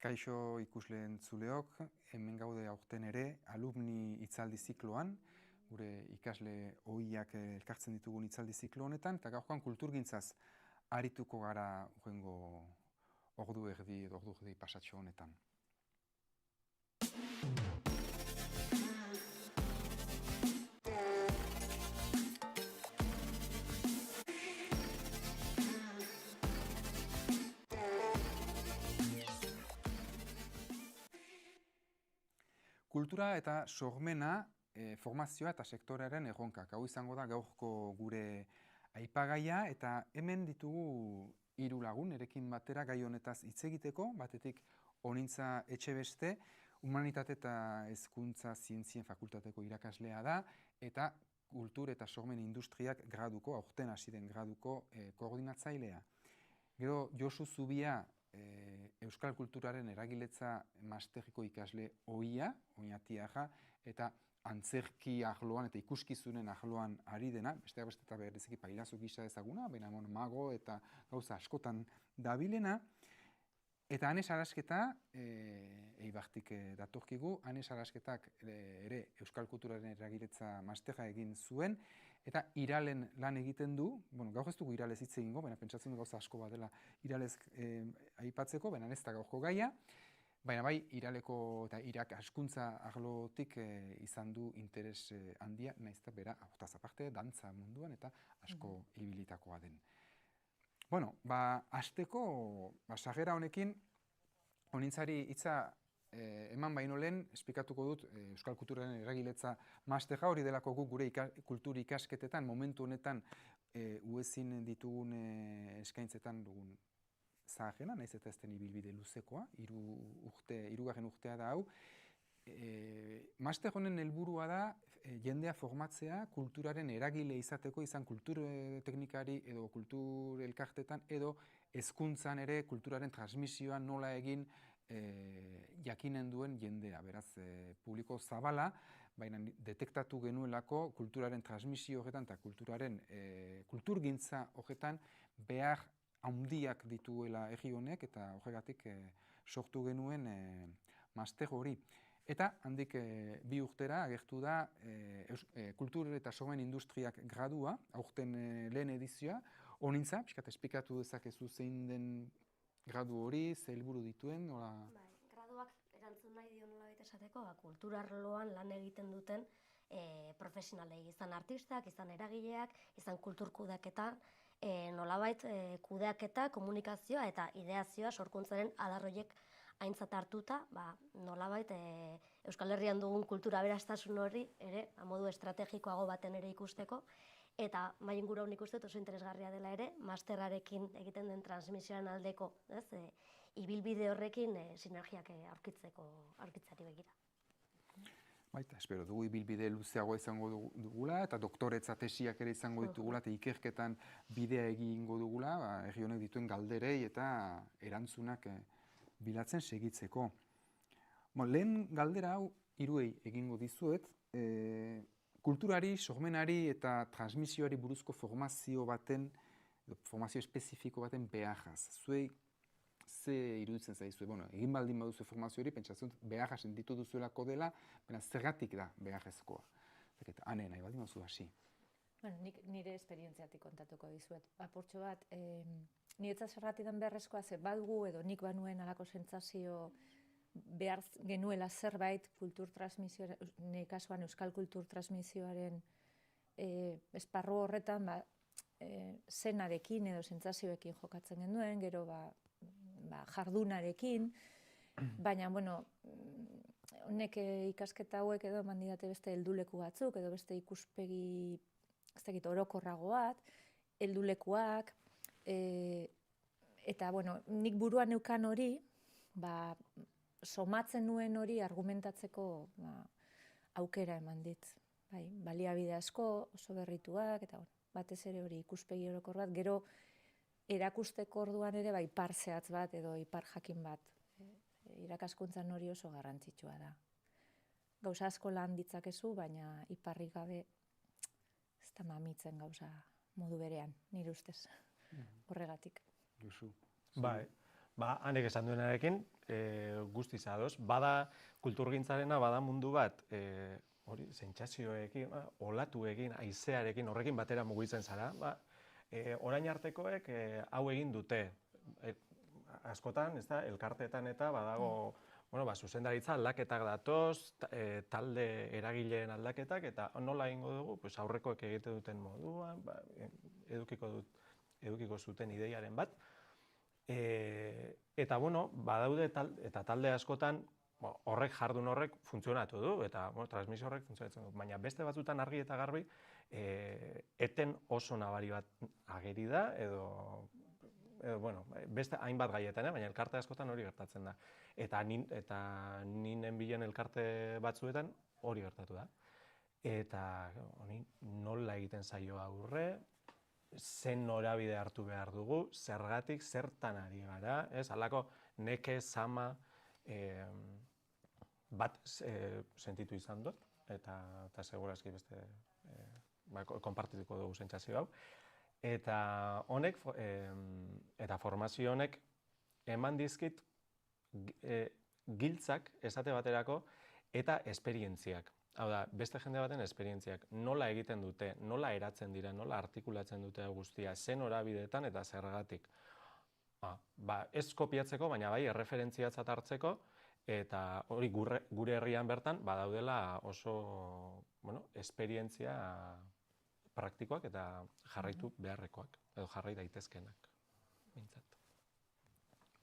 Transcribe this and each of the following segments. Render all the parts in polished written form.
Kaixo ikusle entzuleok, hemen gaude aurten ere alumni hitzaldi zikloan, gure ikasle ohiak elkartzen ditugun hitzaldi ziklo honetan, eta gaurkoan kulturgintzaz arituko gara urrengo ordu erdi pasatxo honetan. Kultura eta sormena, formazioa eta sektorearen erronkak. Hau izango da gaurko gure aipagaia eta hemen ditugu 3 lagun erekin batera gai honetaz hitz egiteko, batetik Onintza Etxebeste, Humanitate eta Hezkuntza Zientzien Fakultateko irakaslea da, eta Kultur eta Sormen Industriak graduko, aurten hasi den graduko koordinatzailea. Gero Josu Zubia, Euskal Kulturaren eragiletza masterriko ikasle ohia, oinatiarra, eta antzerki arloan eta ikuskizunen arloan ari dena, besteak beste eta bereziki pailazo gisa ezaguna, baina mago eta gauza askotan dabilena. Eta Anes Arasketa, Eibartik datorkigu, Anes Arasketak ere Euskal Kulturaren eragiletza masterra egin zuen, eta Iralen lan egiten du, gaur ez dugu Iralez hitz egingo, baina pentsatzen du gauza asko bat dela Iralez aipatzeko, baina ez da gaurko gaia, baina bai Iraleko eta Irak hizkuntza arlotik izan du interes handia, nahiz eta bera, hortaz aparte, dantza munduan eta asko ibilitakoa den. Hasteko, sarrera honekin, Onintzari hitza eman baino lehen, esplikatuko dut Euskal Kulturaren eragiletza masterra, hori delako guk gure kultur ikasketetan, momentu honetan uezin ditugun eskaintzetan dugun zaharrena, nahiz eta ez den ibilbide luzekoa, 3. urtea da hau. Master honen helburua da jendea formatzea kulturaren eragile izateko, izan kultur teknikari edo kultur elkartetan edo hezkuntzan ere kulturaren transmisioan nola egin jakinen duen jendea. Beraz, publiko zabala, baina detektatu genuelako kulturaren transmisio horretan eta kulturgintza horretan behar handiak dituela herri honek eta horregatik sortu genuen master hori. Eta handik 2 urtera agertu da Kultur eta Sormen Industriak gradua, aurten lehen edizioa. Onintza, pixkat esplikatu dezakezu zein den gradu hori, ze helburu dituen? Graduak erantzun nahi dio nolabait esateko, kulturarloan lan egiten duten profesionalei, izan artistak, izan eragileak, izan kultur kudeaketa, nolabait kudeaketa, komunikazioa eta ideazioa sorkuntzaren adarroiek aintzat hartuta, nolabait Euskal Herrian dugun kultura aberastasun hori ere modu estrategikoago baten ere ikusteko, eta mai inguru hau ikusten oso interesgarria dela ere, masterrarekin egiten den transmisioaren aldeko, ibilbide horrekin sinergiak aurkitzeari begira. Baita, espero dugu ibilbide luzeagoa izango dugula, eta doktoretza tesiak ere izango ditugula, eta ikerketan bidea egingo dugula, herri honek dituen galderei eta erantzunak bilatzen segitzeko. Lehen galdera hau 3 egingo dizuet, kulturari, sormenari eta transmisioari buruzko formazio espezifiko baten beharraz. Zuei ze iruditzen zaizue? Egin baldin baduzu formazio hori, pentsatzen beharra sentitu duzuelako dela, baina zergatik da beharrezkoa. Ane, nahi baldin baduzu hasi. Nik nire esperientziatik kontatuko dizuet. Apurtxo bat, niretzat zergatik den beharrezkoa, ze badugu edo nik banuen alako sentsazio behar genuela zerbait kultur transmisioaren, nire kasuan Euskal Kultur Transmisioaren esparru horretan, zenarekin edo sentsazioekin jokatzen genuen, gero jardunarekin, baina, honek ikasketa hauek edo eman didate beste helduleku batzuk, edo beste ikuspegi, ez dakit, orokorrago bat, heldulekuak, eta, nik buruan neukan hori, somatzen nuen hori argumentatzeko aukera eman dit. Baliabide asko, oso berrituak, eta batez ere hori ikuspegi orokor bat, gero erakusteko orduan ere ipar zehatz bat edo ipar jakin bat. Irakaskuntzan hori oso garrantzitsua da. Gauza asko lan ditzakezu, baina iparrik gabe ez da mamitzen gauza modu berean, nire ustez, horregatik. Josu. Ba, hanek esan duenarekin, guztiz ados. Bada, kulturgintzarena bada mundu bat, hori, sentsazioekin, olatuekin, haizearekin, horrekin batera mugitzen zara. Ba, orain artekoek hau egin dute. Askotan, ez da, elkarteetan eta badago, bueno, ba, zuzendaritza aldaketak datoz, talde eragileen aldaketak, eta nola egingo dugu, pues aurrekoek egite duten moduan, ba, edukiko zuten ideiaren bat. Eta, bueno, badaude eta talde askotan horrek jardun horrek funtzionatu du, eta transmisio horrek funtzionatzen du. Baina beste batzutan argi eta garbi, eten oso nabari bat ageri da, edo bueno, beste hainbat gaietan, baina elkarte askotan hori gertatzen da. Eta ninen bilen elkarte batzuetan hori gertatu da. Eta honi nola egiten zaio aurre, zen norabide hartu behar dugu, zergatik, zertan ari gara, ez? Halako neke, zama, bat sentitu izan dut, eta segurazki beste konpartituko dugu sentsazio hau. Eta honek, eta formazio honek, eman dizkit giltzak esate baterako eta esperientziak. Hau da, beste jende baten esperientziak, nola egiten dute, nola eratzen dira, nola artikulatzen dute guztia, zen horabideetan eta zergatik. Ba, ez kopiatzeko, baina bai, erreferentziatzat hartzeko, eta hori gure herrian bertan, badaudela oso, bueno, esperientzia praktikoak eta jarraitu beharrekoak, edo jarrai daitezkenak, bintzat.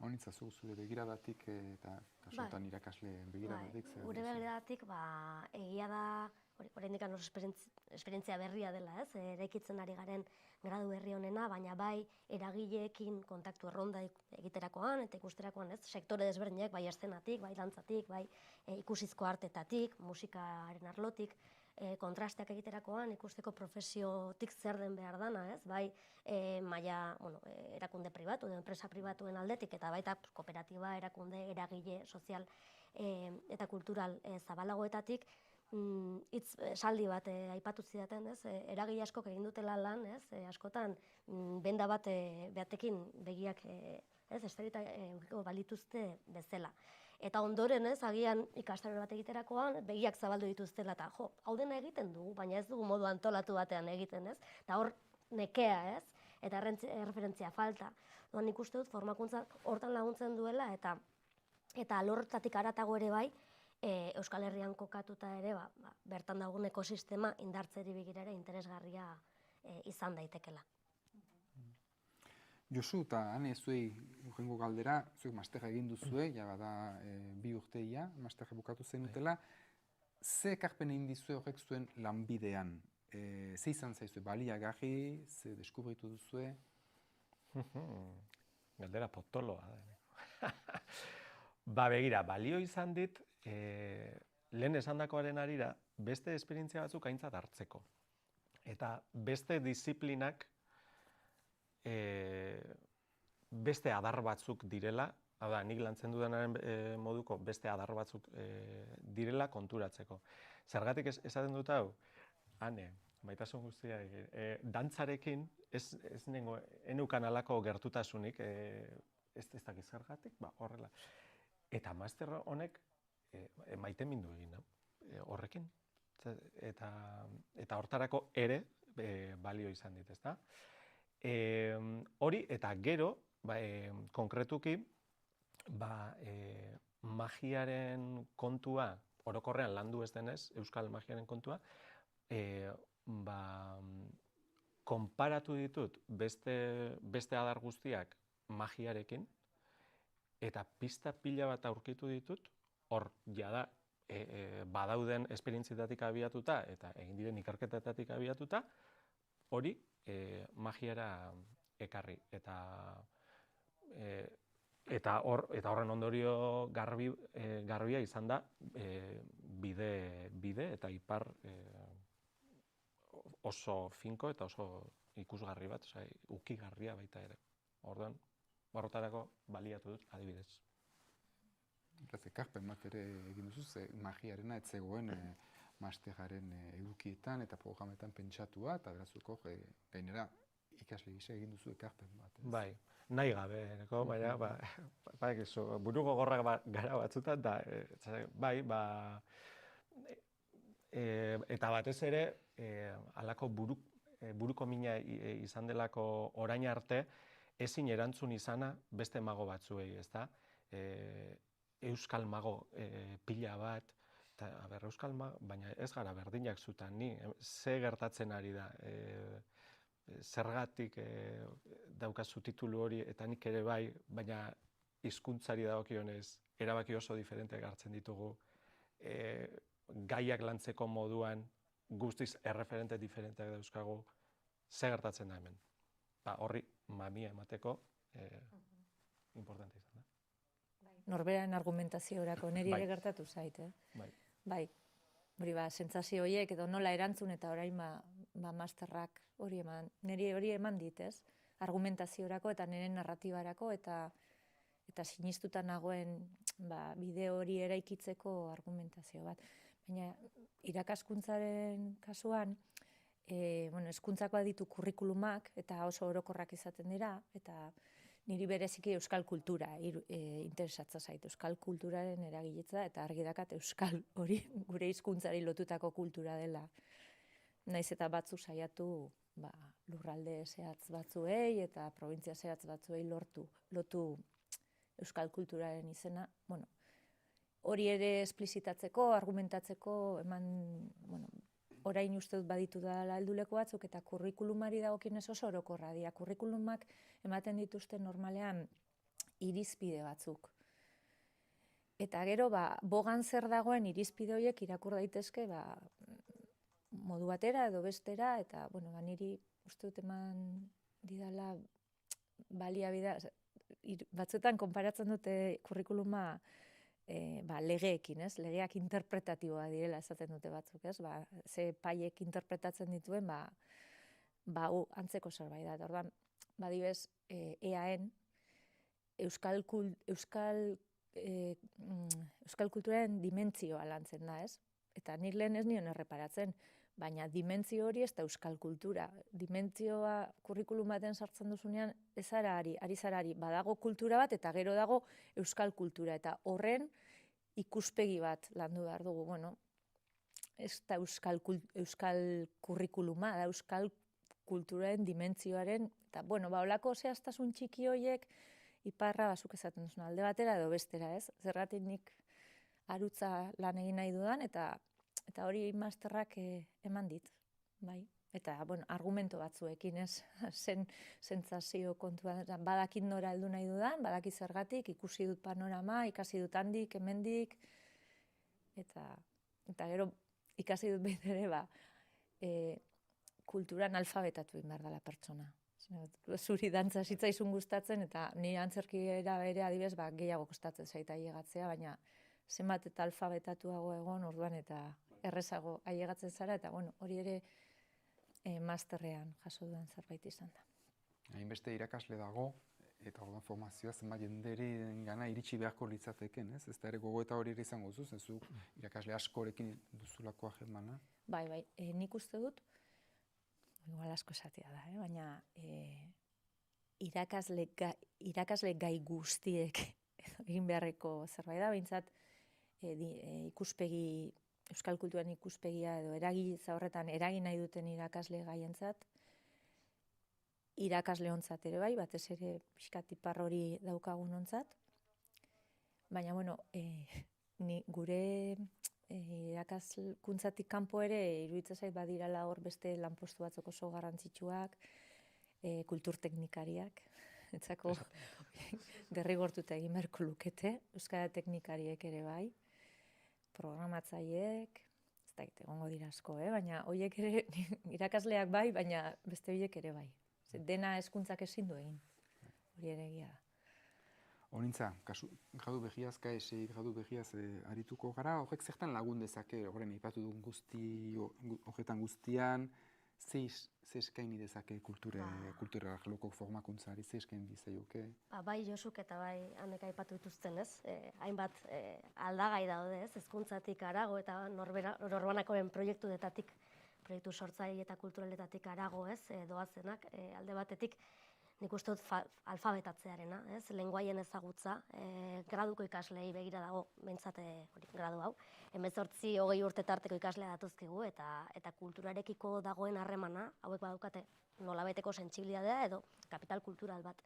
Honitzazu, zure begiradatik eta kasutan irakasleen begiradatik? Gure begiradatik, egia da, oraindik oso esperientzia berria dela, ez? Eraikitzen ari garen gradu berri honena, baina bai eragileekin kontaktu erronda egiterakoan eta ikusterakoan, ez? Sektore desberdinak, bai eszenatik, bai dantzatik, bai ikusizko artetatik, musikaren arlotik, kontrasteak egiterakoan ikusteko profesiotik zer den behar dana, ez? Bai, maila, erakunde pribatu, enpresa pribatuen aldetik, eta baita kooperatiba, erakunde, eragile, sozial eta kultural zabalagoetatik, hitz esaldi bat aipatu zidaten, ez? Eragile askok egin dutela lan, ez? Askotan, benda bat batekin begiak, ez? Esterita balituzte bezala. Eta ondoren, ez, agian ikastaro bat egiterakoan, begiak zabaldu dituztela, eta hau dena egiten dugu, baina ez dugu modu antolatu batean egiten, ez? Eta hor nekea, ez? Eta erreferentzia falta. Nik uste dut formakuntzak hortan laguntzen duela, eta alortatik haratago ere bai, Euskal Herrian kokatuta ere, bertan dagoen ekosistema indartzeri begira ere interesgarria izan daitekela. Josu eta Ane, zuei urrengo galdera, zuek masterra egin duzue, ja bada 2 urteia, masterra bukatu zenutela. Ze ekarpen egin dizue horrek zuen lanbidean? Ze izan zaizue, baliagarri, ze deskubritu duzue? Galdera potoloa da. Ba, begira, balio izan dit, lehen esandakoaren arira, beste esperientzia batzuk aintzat hartzeko. Eta beste disiplinak beste adar batzuk direla, hau da, nik lantzen dudanaren moduko beste adar batzuk direla konturatzeko. Zergatik esaten dut hau, Ane, maitasun guztia, dantzarekin ez neukan alako gertutasunik, ez dakit zergatik, horrela. Eta master honek maite mindu egin horrekin. Eta hortarako ere balio izan dit, ezta? Hori eta gero, konkretuki, magiaren kontua, orokorrean landu ez denez, euskal magiaren kontua, konparatu ditut beste adar guztiak magiarekin, eta pista pila bat aurkitu ditut, hor jada badauden esperientzietatik abiatuta eta egin diren ikerketetatik abiatuta, hori magiara ekarri. Eta horren ondorio garbia izan da bide eta ipar oso finko eta oso ikusgarri bat, ukigarria baita ere. Orduan, horretarako baliatu dut adibidez. Ekarpen bat ere egin duzu, magiarena ez zegoen masteraren edukietan eta programetan pentsatua, eta berazuko gainera ikasle gisa egin duzu ekarpen bat. Bai, nahi gabe, baina, buru gogorrak gara batzutan, da, bai, eta batez ere, halako buruko mina izan delako orain arte, ezin erantzun izana beste mago batzuei, ezta? Euskal mago pila bat, eta, euskal mago, baina ez gara berdinak zutan, ni, ze gertatzen ari da, zergatik daukazu titulu hori, eta nik ere bai, baina hizkuntzari dagokionez erabaki oso diferenteak hartzen ditugu, gaiak lantzeko moduan guztiz erreferente diferenteak dauzkagu, ze gertatzen da hemen. Horri mamia emateko importante izan da. Norberaren argumentaziorako niri ere gertatu zait, Bai. Hori sentsazio horiek edo nola erantzun eta orain masterrak hori eman, niri hori eman dit, argumentaziorako eta nire narratibarako eta sinistuta nagoen bide hori eraikitzeko argumentazio bat. Baina irakaskuntzaren kasuan, hezkuntzakoak ditu kurrikulumak eta oso orokorrak izaten dira, eta niri bereziki euskal kultura interesatza zait, euskal kulturaren eragiletza, eta argi dakat euskal hori gure hizkuntzari lotutako kultura dela. Naiz eta batzu saiatu lurralde zehatz batzuei eta probintzia zehatz batzuei lotu euskal kulturaren izena. Hori ere esplizitatzeko, argumentatzeko, orain uste dut baditu dela helduleko batzuk, eta kurrikulumari dagokionez oso orokorra dira. Kurrikulumak ematen dituzte normalean irizpide batzuk. Eta gero, bogan zer dagoen irizpide horiek irakur daitezke modu batera edo bestera, eta niri uste dut eman didala baliabidea, batzuetan konparatzen dute kurrikuluma legeekin, legeak interpretatiboa direla esaten dute batzuk, ze paiek interpretatzen dituen, antzeko zerbait da. Orduan, badibez, EAN, euskal kulturaren dimentsioa lantzen da, Eta nik lehen ez nion erreparatzen, baina dimentsio hori ez da euskal kultura. Dimentsioa kurrikulum baten sartzen duzunean, ez ari zarari, badago kultura bat eta gero dago euskal kultura. Eta horren ikuspegi bat landu behar dugu. Ez da euskal kurrikuluma, da euskal kulturaren dimentsioaren, eta holako zehaztasun txiki horiek, iparra bazuk esaten duzuna, alde batera edo bestera, Zergatik nik arutza lan egin nahi dudan, eta hori masterrak eman dit, bai. Eta, argumento batzuekin, sentsazio kontua, badakit nora heldu nahi dudan, badakit zergatik, ikusi dut panorama, ikasi dut handik, hemendik, eta gero ikasi dut behin ere, kulturan alfabetatu egin behar dela pertsona. Zuri dantza zitzaizun gustatzen, eta nire antzerkiera bere adibidez gehiago kostatzen zaita ailegatzea, baina zenbat eta alfabetatuago egon orduan eta errezago ailegatzen zara, eta hori ere masterrean jaso dudan zerbait izan da. Hainbeste irakasle dago, eta orduan formazioa zenbat jenderen gana iritsi beharko litzateken, ez? Ez da ere gogoeta hori izango zuz, ez zu irakasle askorekin duzulako agendana? Bai, nik uste dut, igual asko esatea da, baina irakasle gai guztiek egin beharreko zerbait da, behintzat ikuspegi, euskal kulturan ikuspegia edo eragilitza horretan eragin nahi duten irakasle gaientzat, irakasle ontzat ere bai, batez ere pixkat ipar hori daukagun ontzat, baina gure irakaskuntzatik kanpo ere iruditzen zait badirala hor beste lanpostu batzuk oso garrantzitsuak, kulturteknikariak, etzako derrigortuta egin beharko lukete, euskara teknikariek ere bai, programatzaileek, ez da egongo dira asko, baina horiek ere irakasleak bai, baina beste horiek ere bai. Dena hezkuntzak ezin du egin, hori ere egia da. Honintza, gradu behiaz, KS gradu behiaz arituko gara, horrek zertan lagun dezake, horren aipatu duen horretan guztian, ze eskaini dezake kultura arloko formakuntzari, ze eskaini dizaioke? Bai Josuk eta bai Anek aipatu dituzten, hainbat aldagai daude, hezkuntzatik harago eta norbanakoen proiektu sortzaile eta kulturaletatik harago, doazenak, alde batetik nik uste dut alfabetatzearena, ez? Lenguaien ezagutza, graduko ikaslei begira dago, behintzat gradu hau. 18-20 urte tarteko ikaslea datuzkigu eta kulturarekiko dagoen harremana, hauek badaukate nolabaiteko sentsibilitatea edo kapital kultural bat.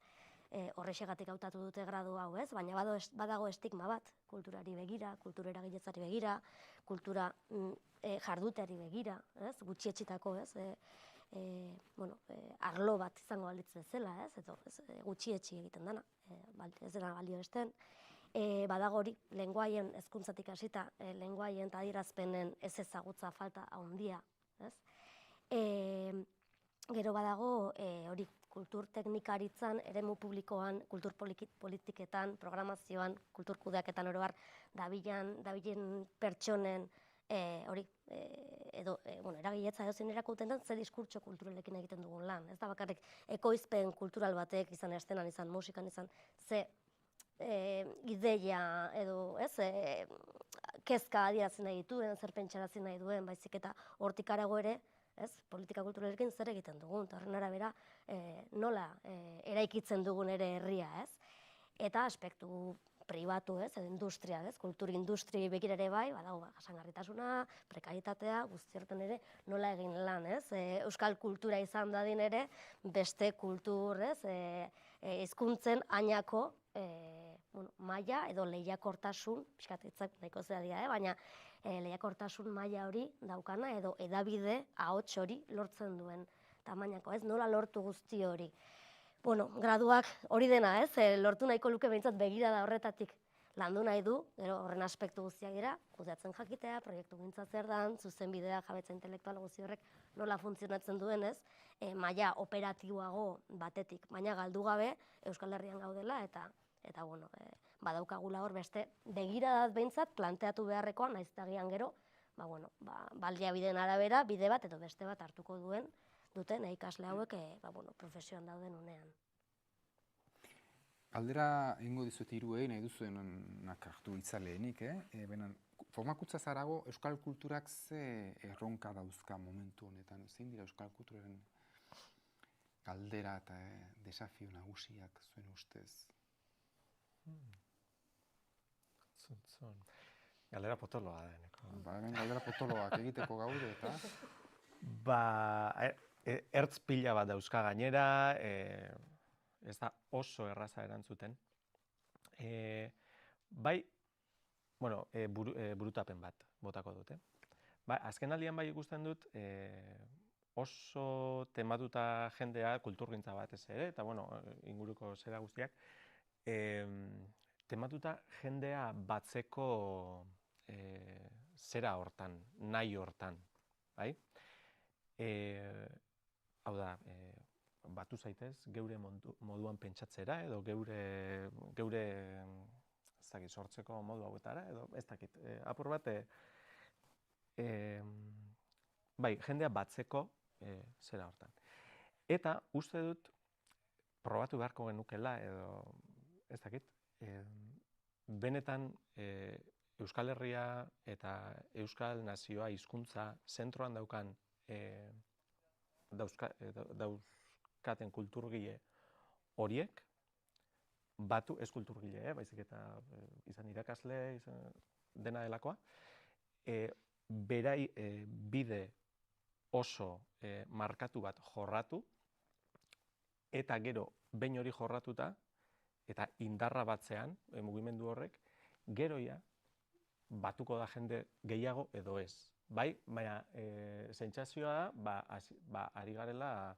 Horrexegatik hautatu dute gradu hau, ez? Baina badago estigma bat, kulturari begira, kultura eragiletzari begira, kultura jarduteari begira, ez? Gutxietsitako, ez? Arlo bat izango balitz bezala, ez? Edo gutxietsi egiten dana, ez dena balioesten. Badago hori, lenguaien hezkuntzatik hasita, lenguaien eta adierazpenen ez ezagutza falta handia, ez? Gero badago hori kultur teknikaritzan, eremu publikoan, kultur politiketan, programazioan, kultur kudeaketan oro har dabilen pertsonen hori edo eragiletza edozein erakuten den ze diskurtso kulturalekin egiten dugun lan. Ez da bakarrik ekoizpen kultural batek izan estenan, izan musikan, izan ze ideia edo kezka adierazi nahi dituen, zer pentsarazi nahi duen, baizik eta hortik harago ere, politika kulturalekin zer egiten dugun, eta horren arabera nola eraikitzen dugun ere herria, ez? Eta aspektu pribatu, edo industria, kultur industri begira ere bai, badago jasangarritasuna, prekaritatea, guzti horretan ere nola egin lan, ez? Euskal kultura izan dadin ere, beste kultur, hizkuntzen ainako maila edo lehiakortasun, pixkat hitzak nahiko zera dira, baina lehiakortasun maila hori daukana edo edabide ahots hori lortzen duen tamainako, ez? Nola lortu guzti hori. Graduak hori dena, ez? Lortu nahiko luke behintzat begirada horretatik landu nahi du, gero horren aspektu guztiak dira, kudeatzen jakitea, proiektu gintza zer dan, zuzenbidea, jabetza intelektual guzti horrek nola funtzionatzen duen, ez? Maila operatiboago batetik, baina galdu gabe Euskal Herrian gaudela eta badaukagula hor beste begiradat behintzat planteatu beharrekoa, naiz eta agian gero, baliabideen arabera bide bat edo beste bat hartuko duten ikasle hauek profesioan dauden unean. Galdera egingo dizuet hiruei, nahi duzuenak hartu itzaleenik, formakuntza zarago euskal kulturak ze erronka dauzka momentu honetan, zein dira euskal kulturaren galdera eta desafio nagusiak zuen ustez? Galdera potoloa da deneko. Galdera potoloak egiteko gaude eta? Ertz pila bat dauzka gainera, ez da oso erraza erantzuten. Burutapen bat botako dute. Azken aldian bai ikusten dut, oso tematuta jendea, kulturgintza batez ere, eta inguruko zera guztiak, tematuta jendea batzeko zera hortan, nahi hortan, bai? Hau da, batu zaitez, geure moduan pentsatzera, edo geure sortzeko modu hauetara, edo ez dakit, apur bat, jendea batzeko zera hortan. Eta uste dut, probatu beharko genukela, edo ez dakit, benetan Euskal Herria eta Euskal Nazioa hizkuntza zentroan daukan dauzkaten kulturgile horiek, batu, ez kulturgile, baizik eta izan irakasle, dena delakoa, berai bide oso markatu bat jorratu, eta gero behin hori jorratuta, eta indarra batzean, mugimendu horrek, geroia batuko da jende gehiago edo ez. Baina sentsazioa da, ari garela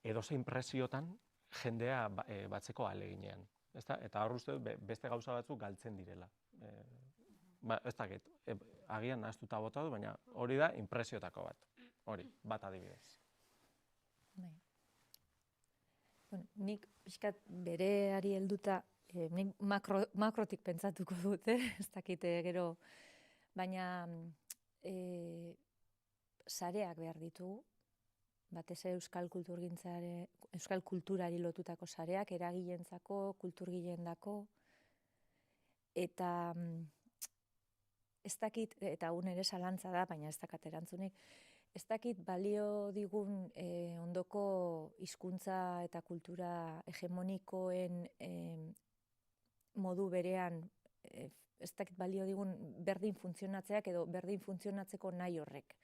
edozein presiotan jendea batzeko ahaleginean. Eta hor uste beste gauza batzuk galtzen direla. Ez dakit, agian nahaztuta bota du, baina hori da inpresiotako bat. Hori, bat adibidez. Nik pixkat bereari helduta, nik makrotik pentsatuko dut, ez dakite gero, baina sareak behar ditugu, batez euskal kulturari lotutako sareak, eragilentzako, kulturgileendako, eta ez dakit, eta un ere zalantza da, baina ez dakat erantzunik, Ez dakit balio digun ondoko hizkuntza eta kultura hegemonikoen modu berean, ez dakit balio digun berdin funtzionatzeak edo berdin funtzionatzeko nahi horrek.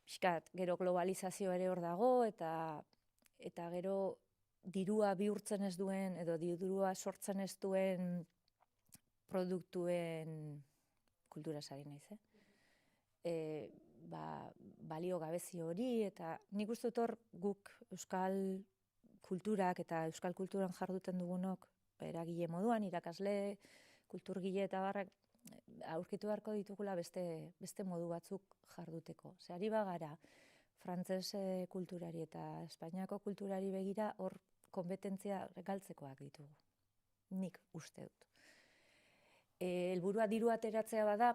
Piskat, gero globalizazio ere hor dago eta gero dirua bihurtzen ez duen edo dirua sortzen ez duen produktuen kultura sari naiz, balio gabezi hori, eta nik uste dut hor guk euskal kulturak eta euskal kulturan jarduten dugunok eragile moduan, irakasle, kulturgile eta barrak aurkitu beharko ditugula beste modu batzuk jarduteko. Ari bagara frantses kulturari eta Espainiako kulturari begira hor konpetentzia galtzekoak ditugu. Nik uste dut. Helburua diru ateratzea bada,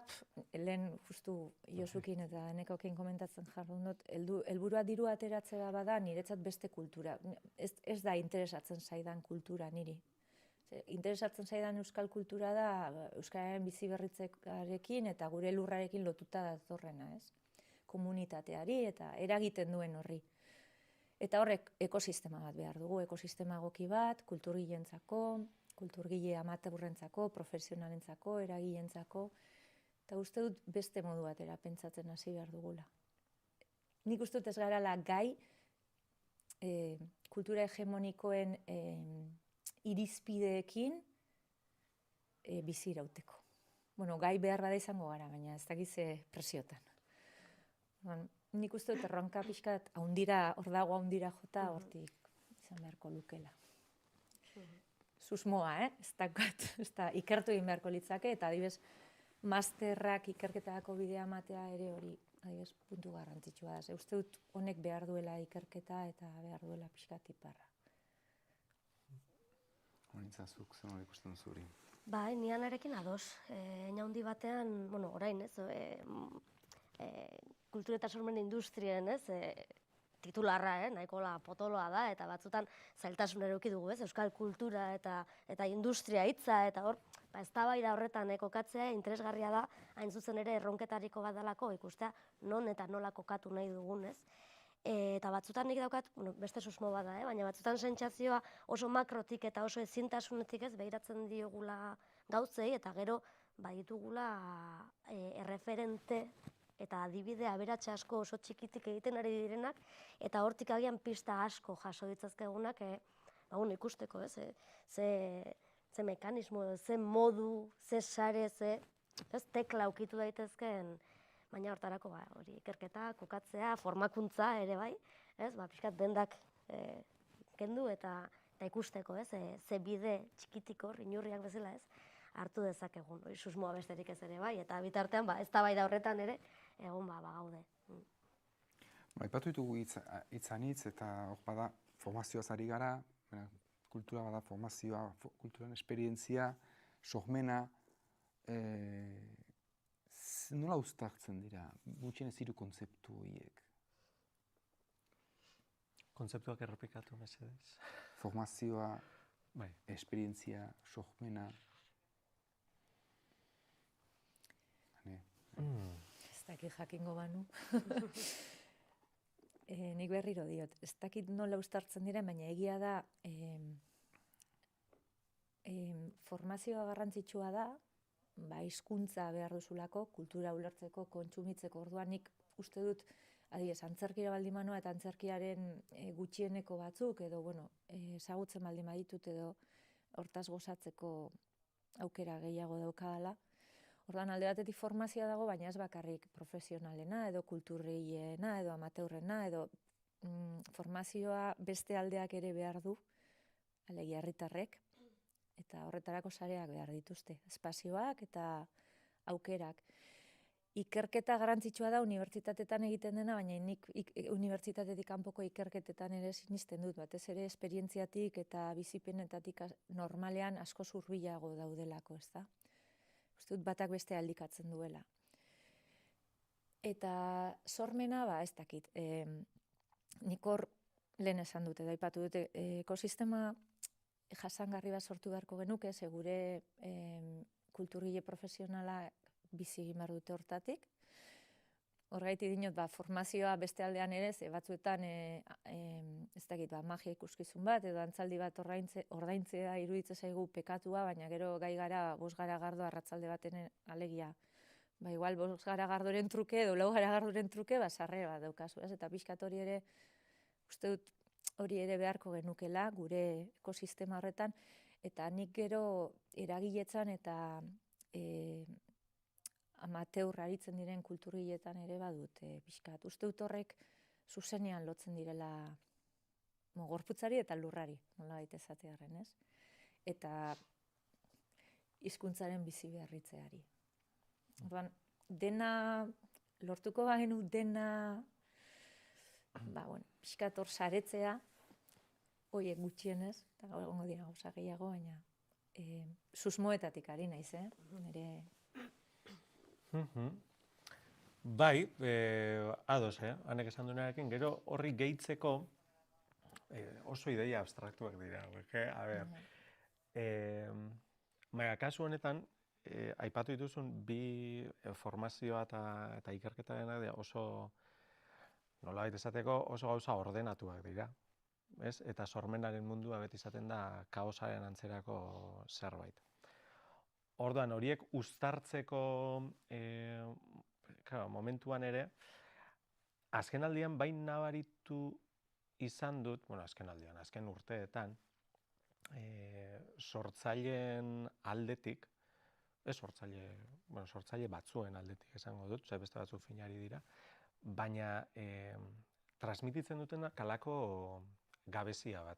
lehen justu Josukin eta Enekokin komentatzen jardun dut, helburua diru ateratzea bada niretzat beste kultura. Ez da interesatzen zaidan kultura niri. Interesatzen zaidan euskal kultura da euskararen bizi berritzearekin eta gure lurrarekin lotuta datorrena, ez? Komunitateari eta eragiten duen horri. Eta horrek ekosistema bat behar dugu, ekosistema egoki bat, kulturgileentzako, kulturgile amateurrentzako, profesionalentzako, eragileentzako, eta uste dut beste modu batera pentsatzen hasi behar dugula. Nik uste dut ez garala gai kultura hegemonikoen irizpideekin bizi irauteko. Bueno, gai behar bada izango gara, baina ez dakize presiotan. Nik uste dut erronka pixkat hor dago haundira jota hortik izan beharko lukela. Susmoa, ez da ikertu egin beharko litzake, eta adibes masterrak ikerketarako bidea matea ere hori adibes puntu garrantzitsua da. Uste dut honek behar duela ikerketa eta behar duela pixkat iparra. Horintzazuk, zen hori ikusten zuri. Bai, nian erekin ados. Handi batean, orain, kultura eta sormen industrien, titularra, nahikola potoloa da, eta batzutan zailtasun eruki dugu, euskal kultura eta industria hitza, eta hor, eztabaida horretan kokatzea interesgarria da, hain zuzen ere erronketariko bat dalako ikustea non eta nola kokatu nahi dugun, Eta batzutan nik daukat, beste susmo bat da, baina batzutan sentsazioa oso makrotik eta oso ezintasunetik behiratzen diogula gauzei, eta gero baditugula erreferente eta adibide aberatsa asko oso txikitik egiten ari direnak, eta hortik agian pista asko jaso ditzazkegunak ikusteko, ze mekanismo, ze modu, ze sare, ze tekla ukitu daitezkeen, baina hortarako hori ikerketa, kokatzea, formakuntza ere bai, pixkat dendak kendu eta ikusteko, ze bide txikitik hor, inurriak bezala, hartu dezakegun, susmoa besterik ez ere bai, eta bitartean eztabaida horretan ere, egon gaude. Aipatu ditugu hitz eta hor bada formazioaz ari gara, kultura bada formazioa, kulturan esperientzia, sormena, nola uztartzen dira, gutxienez hiru kontzeptu horiek? Kontzeptuak errepikatu mesedez. Formazioa, esperientzia, sormena. Ez dakit jakingo banu. Nik berriro diot, ez dakit nola uztartzen dira, baina egia da formazioa garrantzitsua da, hizkuntza behar duzulako, kultura ulertzeko, kontsumitzeko. Orduan nik uste dut, adibidez, antzerkira baldin manoa eta antzerkiaren gutxieneko batzuk, edo, ezagutzen baldin baditut edo hortaz gozatzeko aukera gehiago daukadala. Orduan alde batetik formazioa dago, baina ez bakarrik profesionalena, edo kulturgileena, edo amateurrena, edo formazioa beste aldeak ere behar du, alegia herritarrek, eta horretarako sareak behar dituzte, espazioak eta aukerak. Ikerketa garrantzitsua da unibertsitatetan egiten dena, baina nik unibertsitatetik kanpoko ikerketetan ere sinisten dut, batez ere esperientziatik eta bizipenetatik normalean asko hurbilago daudelako, ez da? Uste dut batak beste aldikatzen duela. Eta sormena, ez dakit, nik hor lehen esan dute, daipatu dute, ekosistema jasangarri bat sortu beharko genuke, gure kulturgile profesionala bizi egin behar dute hortatik. horregatik dinot, formazioa beste aldean ere, ze batzuetan, ez dakit, magia ikuskizun bat, edo antzaldi bat ordaintzea iruditzen zaigu pekatua, baina gero gai gara 5 garagardo arratsalde baten alegia. Igual 5 garagardoren truke edo 4 garagardoren truke, sarre bat daukazu, ez? Eta pixkat hori ere, uste dut hori ere beharko genukela, gure ekosistema horretan, eta nik gero eragiletzan eta amateur aritzen diren kulturgiletan ere badut pixkat. Uste dut horrek zuzenean lotzen direla gorputzari eta lurrari, nolabait esatearren, ez? Eta hizkuntzaren bizi beharritzeari. Orduan, dena lortuko bagenu dena pixkat hor saretzea, horiek gutxienez, eta gaur egongo dira gauza gehiago, baina susmoetatik ari naiz, nire... Bai, ados, hanek esan duenarekin, gero horri gehitzeko oso ideia abstraktuak dira. A ber, kasu honetan, aipatu dituzun bi formazioa eta ikerketaren oso, nolabait esateko, oso gauza ordenatuak dira. Eta sormenaren mundua beti izaten da kaosaren antzerako zerbait. Orduan, horiek uztartzeko momentuan ere, azkenaldian bain nabaritu izan dut, azken urteetan, sortzaileen aldetik, sortzaile batzuen aldetik esango dut, beste batzuk finari dira, baina transmititzen dutena kalako gabezia bat,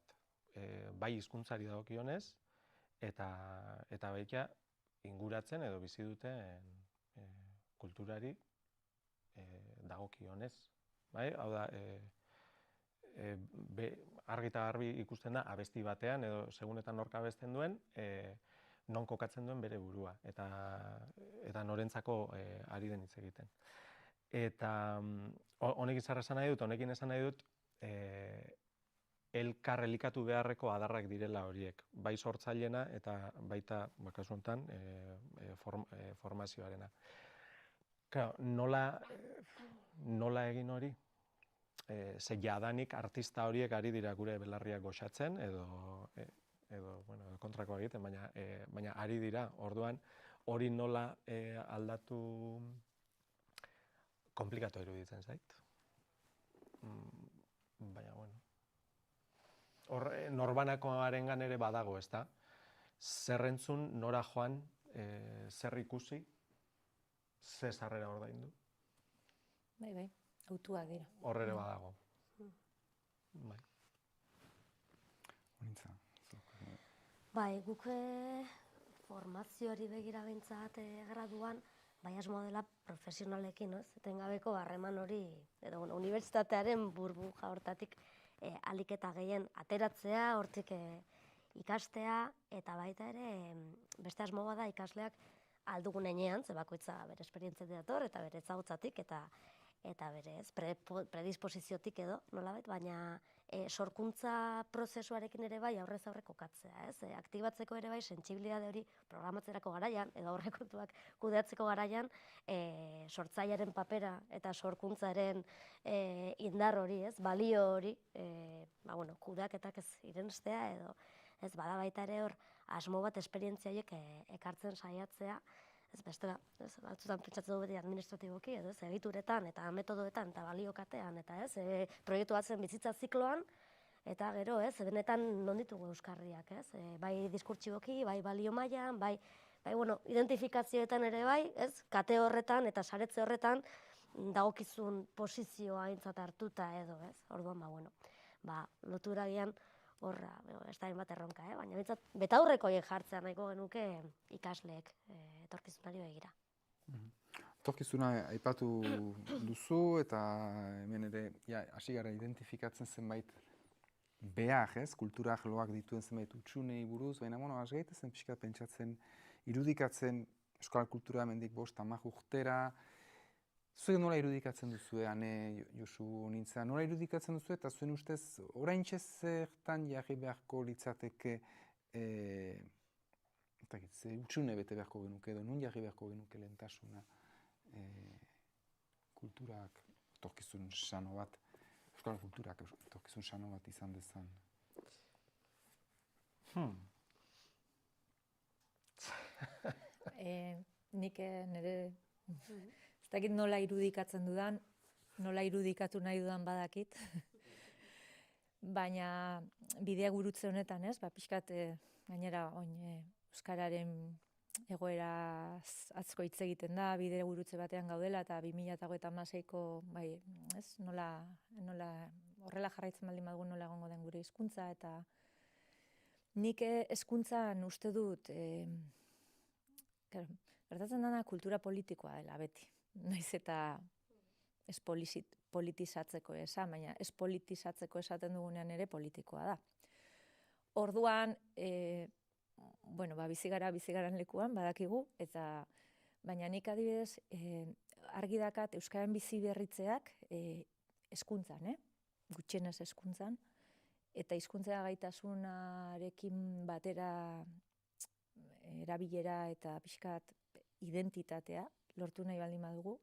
bai hizkuntzari dagokionez, eta baita inguratzen edo bizi duten kulturari dagokionez. Hau da, argi eta garbi ikusten da abesti batean edo segunetan nork abesten duen, non kokatzen duen bere burua eta norentzako ari den hitz egiten. Eta honekin zer esan nahi dut, honekin esan nahi dut elkar elikatu beharreko adarrak direla horiek, bai sortzaileena eta baita, kasu honetan, formazioarena. Nola egin hori? Ze jadanik artista horiek ari dira gure belarriak goxatzen, edo kontrakoa egiten, baina ari dira, orduan, hori nola aldatu komplikatu iruditzen zait. Baina, norbanakoarengan ere badago, ez da? Zer entzun, nora joan, zer ikusi, ze sarrera ordaindu. Bai, autuak dira. Hor ere badago. Bai, guk formazioari begira behintzat graduan, bai asmo dela profesionalekin, etengabeko harreman hori, edo unibertsitatearen burbuja hortatik ahalik eta gehien ateratzea, hortik ikastea, eta baita ere beste asmo bada ikasleak aldugun heinean, ze bakoitza bere esperientzia dator, eta bere ezagutzatik, eta bere predisposiziotik edo, nolabait, baina sorkuntza prozesuarekin ere bai aurrez aurre kokatzea, aktibatzeko ere bai sentsibilitate hori programatzerako garaian, edo aurrekontuak kudeatzeko garaian, sortzailearen papera eta sorkuntzaren indar hori, balio hori, kudeaketak ez irenstea, edo ez bada baita ere hor asmo bat esperientzia horiek ekartzen saiatzea, ez bestela, batzutan pentsatzen dugu beti administratiboki, edo egituretan eta metodoetan eta baliokatean, eta proiektu batzen bizitza zikloan, eta gero, benetan non ditugu euskarriak, bai diskurtsiboki, bai balio mailan, bai identifikazioetan ere bai, kate horretan eta saretze horretan dagokizun posizioa aintzat hartuta edo, orduan, lotura gian horra, ez da hainbat erronka, baina betaurreko horiek jartzea nahiko genuke ikasleek etorkizunari begira. Etorkizuna aipatu duzu eta hemen ere hasi gara identifikatzen zenbait behar, kultura arloak dituen zenbait utxunei buruz, baina hasi gaitezen pixka pentsatzen, irudikatzen euskal kultura hemendik 5-10 urtera. Zuek nola irudikatzen duzu, Ane, Josu Nintza, nola irudikatzen duzu eta zuen ustez oraintxe zertan jarri beharko litzateke utxune bete beharko genuke edo nun jarri beharko genuke lehentasuna kulturak etorkizun sano bat, euskal kulturak etorkizun sano bat izan dezan? Nik nire, ez dakit nola irudikatzen dudan, nola irudikatu nahi dudan badakit. Baina bidea gurutze honetan, ez, pixkat gainera euskararen egoera atzko hitz egiten da, bide gurutze batean gaudela eta 2026ko bai, ez, nola horrela jarraitzen baldin badugu nola egongo den gure hizkuntza eta nik hezkuntzan uste dut gertatzen dena kultura politikoa dela beti. Naiz eta ez politizatzeko esan, baina ez politizatzeko esaten dugunean ere politikoa da. Orduan, bizigaren lekuan, badakigu, baina nik adibidez, argi dakat euskaren bizi berritzeak hezkuntzan, gutxienez hezkuntzan, eta hizkuntza gaitasunarekin batera erabilera eta pixkat identitatea lortu nahi baldin badugu,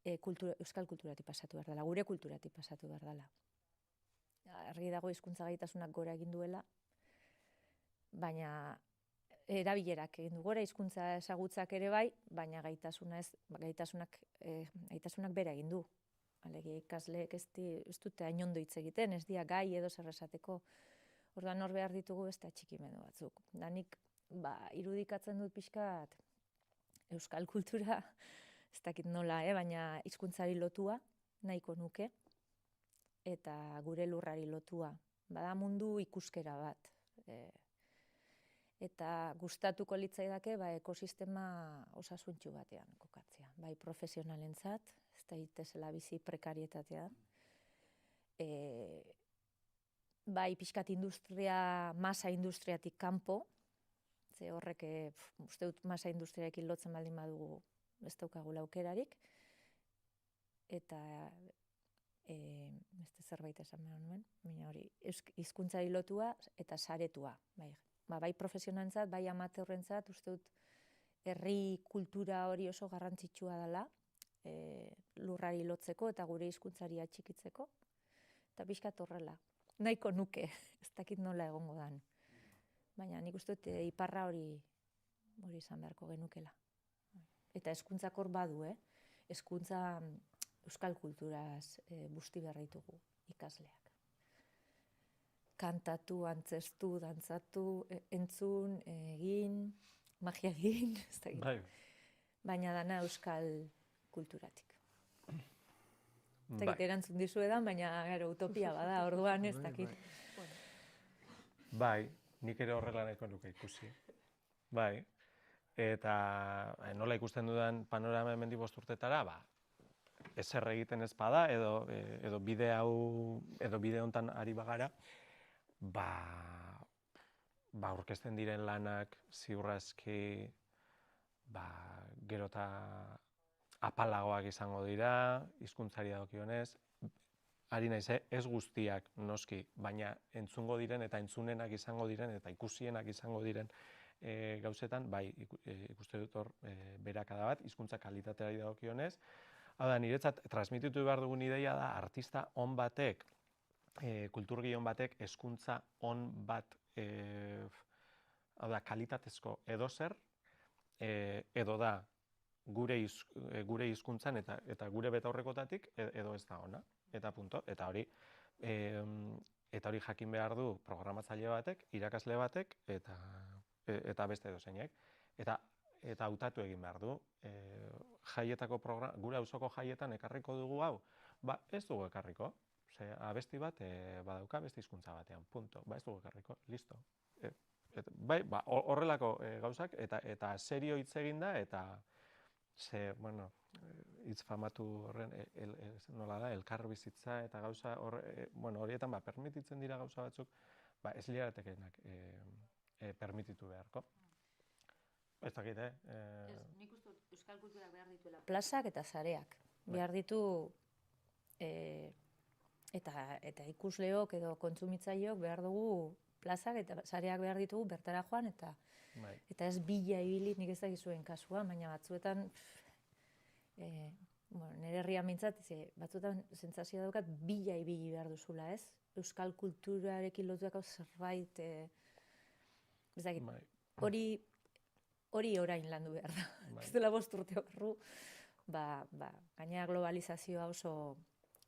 euskal kulturatik pasatu behar dela, gure kulturatik pasatu behar dela. Argi dago hizkuntza gaitasunak gora egin duela, baina erabilerak egin du gora, hizkuntza ezagutzak ere bai, baina gaitasunak bera egin du. Alegia ikasleek ez dute hain ondo hitz egiten, ez dira gai edo zer esateko. Orduan hor behar ditugu beste atxikimendu batzuk. Da nik irudikatzen dut pixkat euskal kultura, ez dakit nola, baina hizkuntzari lotua nahiko nuke, eta gure lurrari lotua. Bada mundu ikuskera bat. Eta gustatuko litzaidake ekosistema osasuntsu batean kokatzea. Bai profesionalentzat, ez daitezela bizi prekarietatean. Bai pixkat masa industriatik kanpo, ze horrek uste dut masa industriarekin lotzen baldin badugu ez daukagula aukerarik, eta beste zerbait esan behar nuen, baina hori, hizkuntzari lotua eta saretua. Bai profesionalentzat, bai amateurrentzat, uste dut herri kultura hori oso garrantzitsua dela, lurrari lotzeko eta gure hizkuntzari atxikitzeko, eta pixkat horrela. Nahiko nuke, ez dakit nola egongo dan. Baina nik uste dut iparra hori izan beharko genukela. Eta hezkuntzak hor badu, hezkuntza euskal kulturaz busti behar ditugu ikasleak. Kantatu, antzestu, dantzatu, entzun, egin, magia egin, ez dakit. Baina dana euskal kulturatik. Ez dakit erantzun dizuedan, baina utopia bada, orduan ez dakit. Bai, nik ere horrela nahiko nuke ikusi. Bai, eta nola ikusten dudan panorama hemendik 5 urtetara, ezer egiten ez bada, edo bide hontan ari bagara, aurkezten diren lanak ziur aski gero eta apalagoak izango dira, hizkuntzari dagokionez, ari naiz, ez guztiak noski, baina entzungo diren eta entzunenak izango diren eta ikusienak izango diren gauzetan, bai ikuste dut hor beherakada bat, hizkuntza kalitateari dagokionez. Hau da, niretzat transmititu behar dugun ideia da, artista on batek, kulturgile on batek, hezkuntza on bat, hau da, kalitatezko edozer, edo da gure hizkuntzan eta gure betaurrekotatik, edo ez da ona, eta punto, eta hori jakin behar du programatzaile batek, irakasle batek, eta beste edozeinek. Eta hautatu egin behar du. Gure auzoko jaietan ekarriko dugu hau? Ez dugu ekarriko. Abesti bat badauka beste hizkuntza batean, punto. Ez dugu ekarriko, listo. Bai, horrelako gauzak, eta serio hitz egin da, eta hitz famatu horren, nola da, elkarbizitza eta gauza, horietan permititzen dira gauza batzuk, ez liratekenak permititu beharko. Ez dakit, Nik uste euskal kulturak behar dituela plazak eta sareak. Behar ditu eta ikusleok edo kontsumitzaileok behar dugu plazak eta sareak behar ditugu bertara joan eta ez bila ibili, nik ez dakizuen kasua, baina batzuetan nire herria mintzat, batzutan sentsazioa daukat bila ibili behar duzula, ez? Euskal kulturarekin lotuako zerbait, ez dakit, hori orain landu behar da. Ez dela 5 urte barru, gainera globalizazioa oso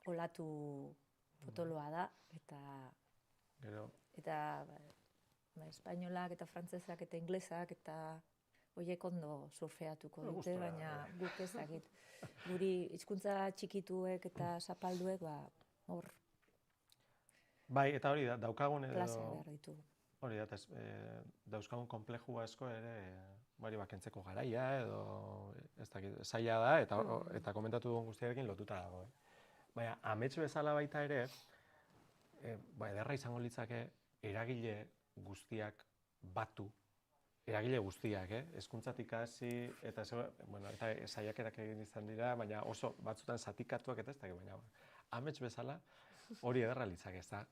olatu potoloa da, eta espainolak eta frantsesak eta inglesak eta horiek ondo surfeatuko dute, baina guk ez dakit. Guri hizkuntza txikituek eta zapalduek, hor bai, eta hori da, daukagun edo... Klase behar ditugu. Hori da, dauzkagun konpleju asko ere, kentzeko garaia edo, ez dakit, zaila da, eta komentatu dugun guztiarekin lotuta dago. Baina, amets bezala baita ere, ederra izango litzake, eragile guztiak batu, eragile guztiak, hezkuntzatik hasi, eta saiakerak egin izan dira, baina oso batzutan zatikatuak eta ez dakit, baina amets bezala, hori ederra litzake, ez da,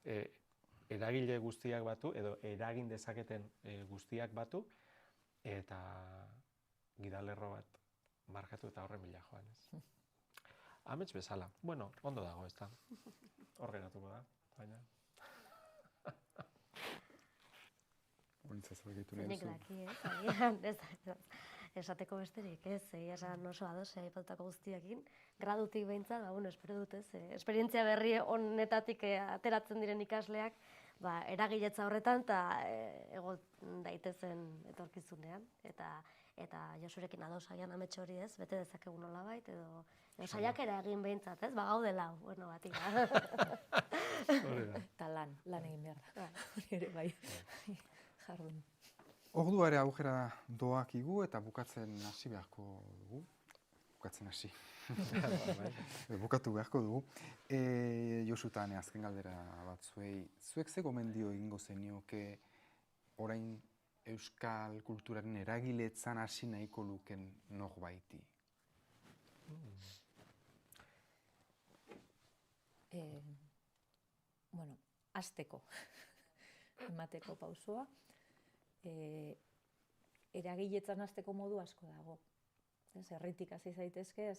eragile guztiak batu, edo eragin dezaketen guztiak batu, eta gidalerro bat markatu eta horren bila joan, ez. Amets bezala, bueno, ondo dago, ez da, hor geratuko da, baina. Nik daki, esateko besterik, ez, esan oso ados, aipatutako guztiekin, gradutik behintzat, espero dut, ez, esperientzia berri honetatik ateratzen diren ikasleak, eragiletza horretan, eta egon daitezen etorkizunean, eta Josurekin ados agian amets hori, ez, bete dezakegun nolabait, edo saiakera egin behintzat, ez, gaudela, bueno, batik. Eta lan egin behar da, hori ere bai. Jardun. Ordua ere aurrera doakigu eta bukatzen hasi beharko dugu. Bukatu beharko dugu. Josu eta azken galdera batzuei, zuek ze gomendio egingo zenioke orain euskal kulturaren eragiletzan hasi nahiko luken norbaiti? Hasteko, emateko pausua. Eragiletzan hasteko modu asko dago. Herritik hasi zaitezke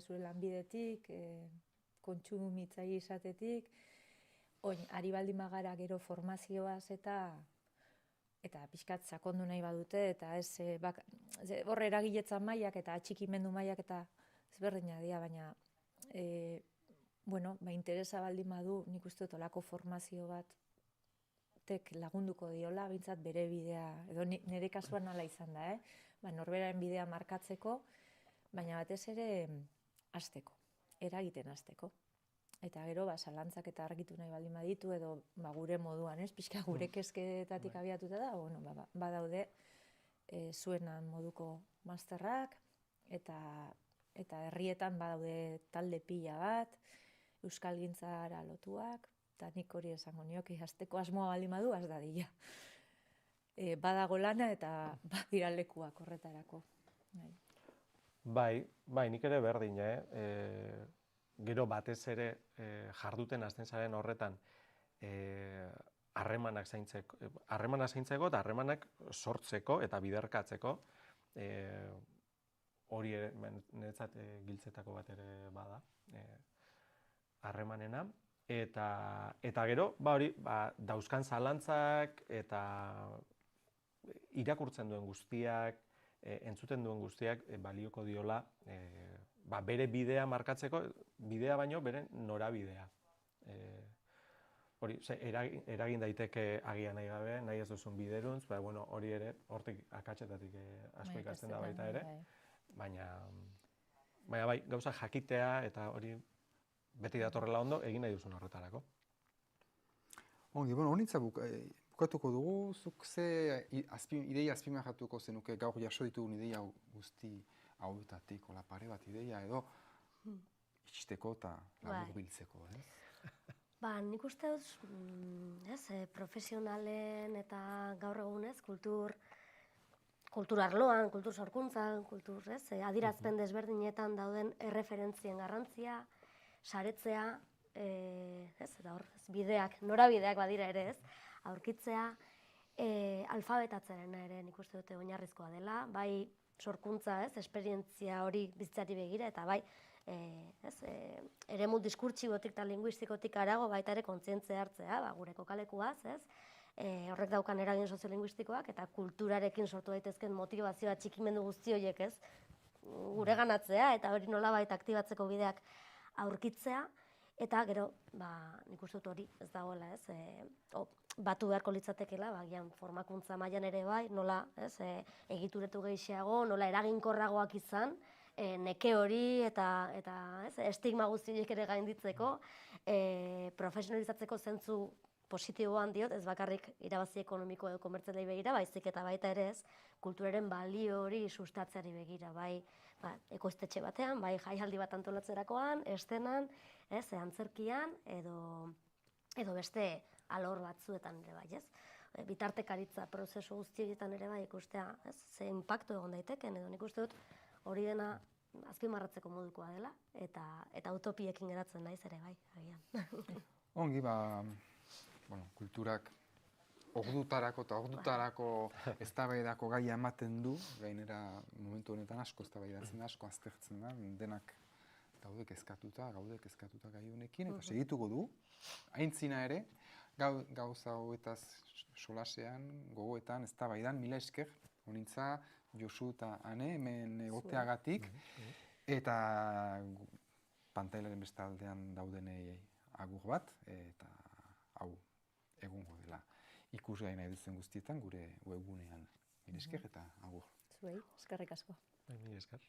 zure lanbidetik, kontsumitzaile izatetik, ari baldin bagara gero formazioaz eta pixkat sakondu nahi badute, eta hor eragiletzan mailak eta atxikimendu mailak eta ezberdina dira, baina interesa baldin badu, nik uste dut olako formazio bat lagunduko diola, bintzat bere bidea, edo nire kasuan hala izan da, norberaren bidea markatzeko, baina batez ere hasteko, eragiten hasteko. Eta gero, zalantzak eta argitu nahi baldin baditu, edo gure moduan, pixka gure kezketatik abiatuta da, badaude zuenan moduko masterrak, eta herrietan badaude talde pila bat, euskalgintzara lotuak, eta nik hori esango nioke, hasteko asmoa baldin badu, az dadila. Badago lana eta badira lekuak horretarako. Bai, nik ere berdin, gero batez ere jarduten hasten zaren horretan harremanak zaintzeko eta harremanak sortzeko eta biderkatzeko, hori ere, niretzat giltzetako bat ere bada, harremanena. Eta gero, dauzkan zalantzak eta irakurtzen duen guztiak, entzuten duen guztiak balioko diola bere bidea markatzeko, bidea baino bere norabidea. Hori, eragin daiteke agian nahi gabe, nahi ez duzun bideruntz, hori ere, hortik akatsetatik asko ikasten da baita ere, baina bai, gauza jakitea eta hori beti datorrela ondo, egin nahi duzun horretarako. Ongi, honitza bukatuko dugu, zuk ze ideia azpimarratuko zenuke gaur jaso ditugun ideia guzti hauetatik, hola pare bat ideia edo itxisteko eta laburbiltzeko, ez? Nik uste dut, profesionalen eta gaur egunez, kultur arloan, kultur sorkuntzan, adirazpen desberdinetan dauden erreferentzien garrantzia, saretzea, eta hor, bideak, norabideak badira ere ez, aurkitzea, alfabetatzearen ere nik uste dute oinarrizkoa dela, bai sorkuntza ez, esperientzia hori bizitzari begira, eta bai eremu diskurtsibotik eta linguistikotik arago baita ere kontzientzia hartzea, gure kokalekuaz, horrek daukan eragin soziolinguistikoak eta kulturarekin sortu daitezken motivazioa txikimendu guzti horiek, gure ganatzea eta hori nolabait aktibatzeko bideak aurkitzea, eta gero, nik uste dut hori ez dagoela, batu beharko litzatekeela, gian formakuntza mailan ere bai, nola egituretu gehiago, nola eraginkorragoak izan, neke hori eta estigma guztiek ere gainditzeko, profesionalizatzeko zentzu positiboan diot, ez bakarrik irabazi ekonomiko edo komertzialei begira, baizik eta baita ere kulturaren balio hori sustatzeari begira, bai ekoiztetxe batean, bai jaialdi bat antolatzerakoan, eszenan, antzerkian, edo beste alor batzuetan ere bai, bitartekaritza prozesu guzti horietan ere bai ikustea, ze inpaktu egon daiteken, edo nik uste dut hori dena azpimarratzeko modukoa dela, eta utopiekin geratzen naiz ere bai, agian. Ongi, kulturak ordutarako eta ordutarako eztabaidako gaia ematen du, gainera momentu honetan asko eztabaidatzen da, asko aztertzen da, denak gaude kezkatuta gai honekin, eta segituko du, aintzina ere, gauza hauetaz solasean, gogoetan, eztabaidan, mila esker, honintza, Josu eta Ane, hemen egoteagatik, eta pantailaren beste aldean daudenei agur bat, eta hau egongo dela ikusgai nahi duzen guztietan gure webgunean. Mila esker eta agur. Zuei, eskerrik asko. Mila esker.